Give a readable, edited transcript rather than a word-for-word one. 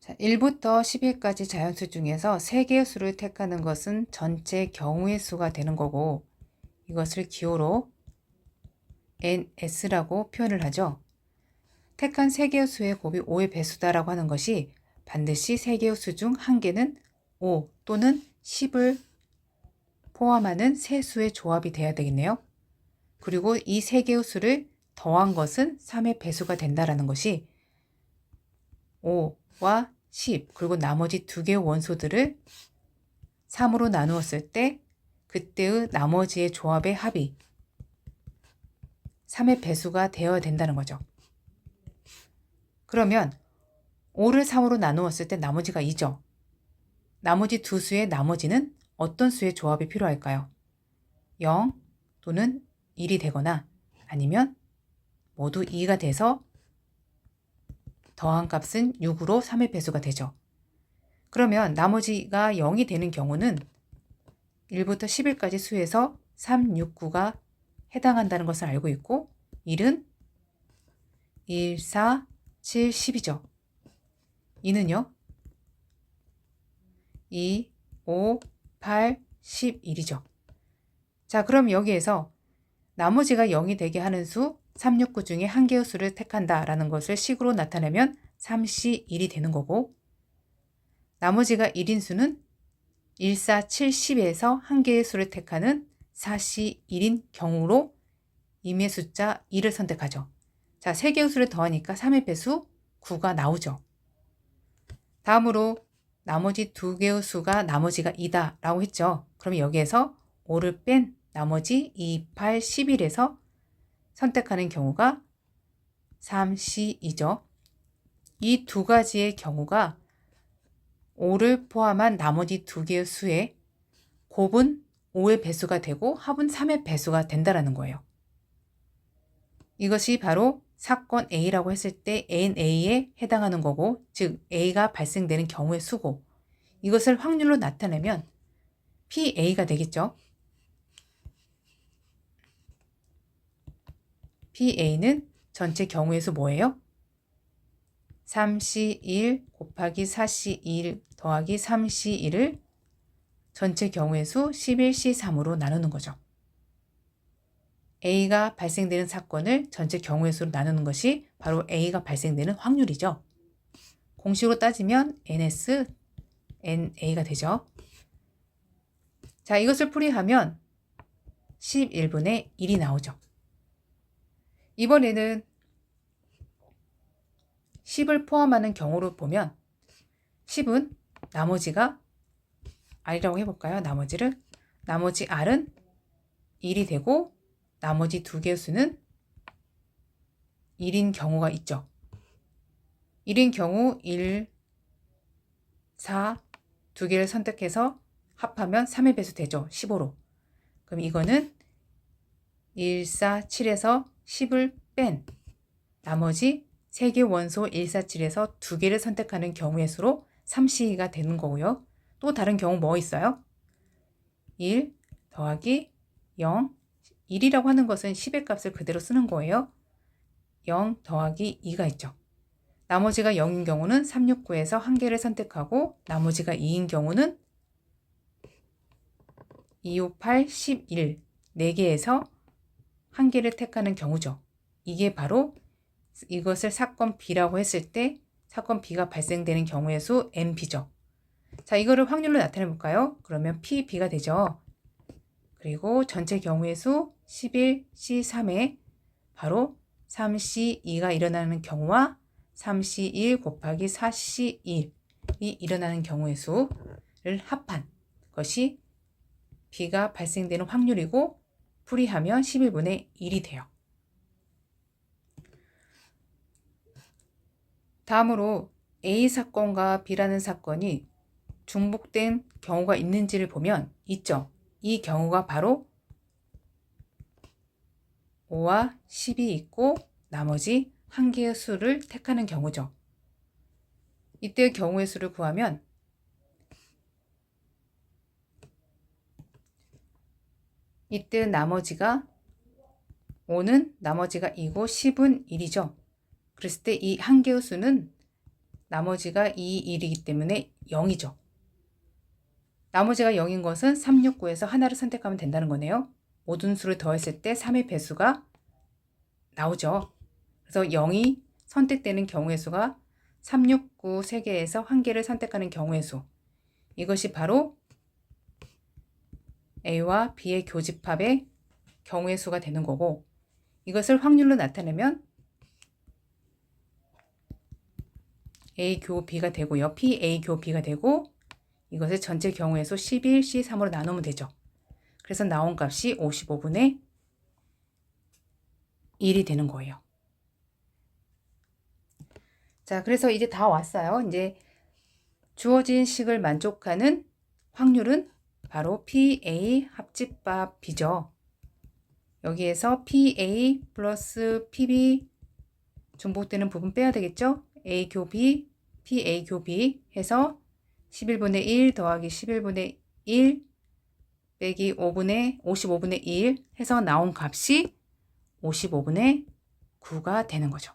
자, 1부터 10일까지 자연수 중에서 3개의 수를 택하는 것은 전체 경우의 수가 되는 거고, 이것을 기호로 NS라고 표현을 하죠. 택한 3개의 수의 곱이 5의 배수다라고 하는 것이 반드시 3개의 수 중 1개는 5 또는 10을 포함하는 세 수의 조합이 돼야 되겠네요. 그리고 이 3개의 수를 더한 것은 3의 배수가 된다라는 것이 5와 10 그리고 나머지 2개의 원소들을 3으로 나누었을 때 그때의 나머지의 조합의 합이 3의 배수가 되어야 된다는 거죠. 그러면 5를 3으로 나누었을 때 나머지가 2죠. 나머지 두 수의 나머지는 어떤 수의 조합이 필요할까요? 0 또는 1이 되거나 아니면 모두 2가 돼서 더한 값은 6으로 3의 배수가 되죠. 그러면 나머지가 0이 되는 경우는 1부터 10일까지 수에서 3, 6, 9가 해당한다는 것을 알고 있고 1은 1, 4, 7, 10이죠. 2는요. 2, 5, 8, 11이죠. 자, 그럼 여기에서 나머지가 0이 되게 하는 수 3, 6, 9 중에 한 개의 수를 택한다라는 것을 식으로 나타내면 3C 1이 되는 거고 나머지가 1인 수는 1, 4, 7, 10에서 한 개의 수를 택하는 4C 1인 경우로 임의 숫자 2를 선택하죠. 자, 3개의 수를 더하니까 3의 배수 9가 나오죠. 다음으로 나머지 2개의 수가 나머지가 2다 라고 했죠. 그럼 여기에서 5를 뺀 나머지 2, 8, 11에서 선택하는 경우가 3C이죠. 이 두 가지의 경우가 5를 포함한 나머지 2개의 수의 곱은 5의 배수가 되고 합은 3의 배수가 된다는 거예요. 이것이 바로 사건 A라고 했을 때 NA에 해당하는 거고, 즉 A가 발생되는 경우의 수고, 이것을 확률로 나타내면 PA가 되겠죠. PA는 전체 경우의 수 뭐예요? 3C1 곱하기 4C1 더하기 3C1을 전체 경우의 수 11C3으로 나누는 거죠. A가 발생되는 사건을 전체 경우의 수로 나누는 것이 바로 A가 발생되는 확률이죠. 공식으로 따지면 NS, NA가 되죠. 자, 이것을 풀이하면 11분의 1이 나오죠. 이번에는 10을 포함하는 경우로 보면 10은 나머지가 R이라고 해볼까요? 나머지 R은 1이 되고 나머지 2개의 수는 1인 경우가 있죠. 1인 경우 1, 4, 2개를 선택해서 합하면 3의 배수 되죠. 15로. 그럼 이거는 1, 4, 7에서 10을 뺀 나머지 3개 원소 1, 4, 7에서 2개를 선택하는 경우의 수로 3C가 되는 거고요. 또 다른 경우 뭐 있어요? 1 더하기 0, 1이라고 하는 것은 10의 값을 그대로 쓰는 거예요. 0 더하기 2가 있죠. 나머지가 0인 경우는 3, 6, 9에서 한 개를 선택하고 나머지가 2인 경우는 2, 5, 8, 11, 4개에서 한 개를 택하는 경우죠. 이게 바로 이것을 사건 B라고 했을 때 사건 B가 발생되는 경우의 수 NB죠. 자, 이거를 확률로 나타내 볼까요? 그러면 PB가 되죠. 그리고 전체 경우의 수 11C3에 바로 3C2가 일어나는 경우와 3C1 곱하기 4C1이 일어나는 경우의 수를 합한 것이 B가 발생되는 확률이고 풀이하면 11분의 1이 돼요. 다음으로 A 사건과 B라는 사건이 중복된 경우가 있는지를 보면 있죠. 이 경우가 바로 5와 10이 있고 나머지 한 개의 수를 택하는 경우죠. 이때의 경우의 수를 구하면 이때 나머지가 5는 나머지가 2고 10은 1이죠. 그랬을 때 이 한 개의 수는 나머지가 2, 1이기 때문에 0이죠. 나머지가 0인 것은 369에서 하나를 선택하면 된다는 거네요. 모든 수를 더했을 때 3의 배수가 나오죠. 그래서 0이 선택되는 경우의 수가 369 3개에서 1개를 선택하는 경우의 수. 이것이 바로 A와 B의 교집합의 경우의 수가 되는 거고, 이것을 확률로 나타내면 A 교 B가 되고요. P A 교 B가 되고, 이것을 전체 경우의 수 11, C3으로 나누면 되죠. 그래서 나온 값이 55분의 1이 되는 거예요. 자, 그래서 이제 다 왔어요. 이제 주어진 식을 만족하는 확률은 바로 PA 합집합 B죠. 여기에서 PA 플러스 PB 중복되는 부분 빼야 되겠죠? A 교 B, PA 교 B 해서 11분의 1 더하기 11분의 1 빼기 55분의 1 해서 나온 값이 55분의 9가 되는 거죠.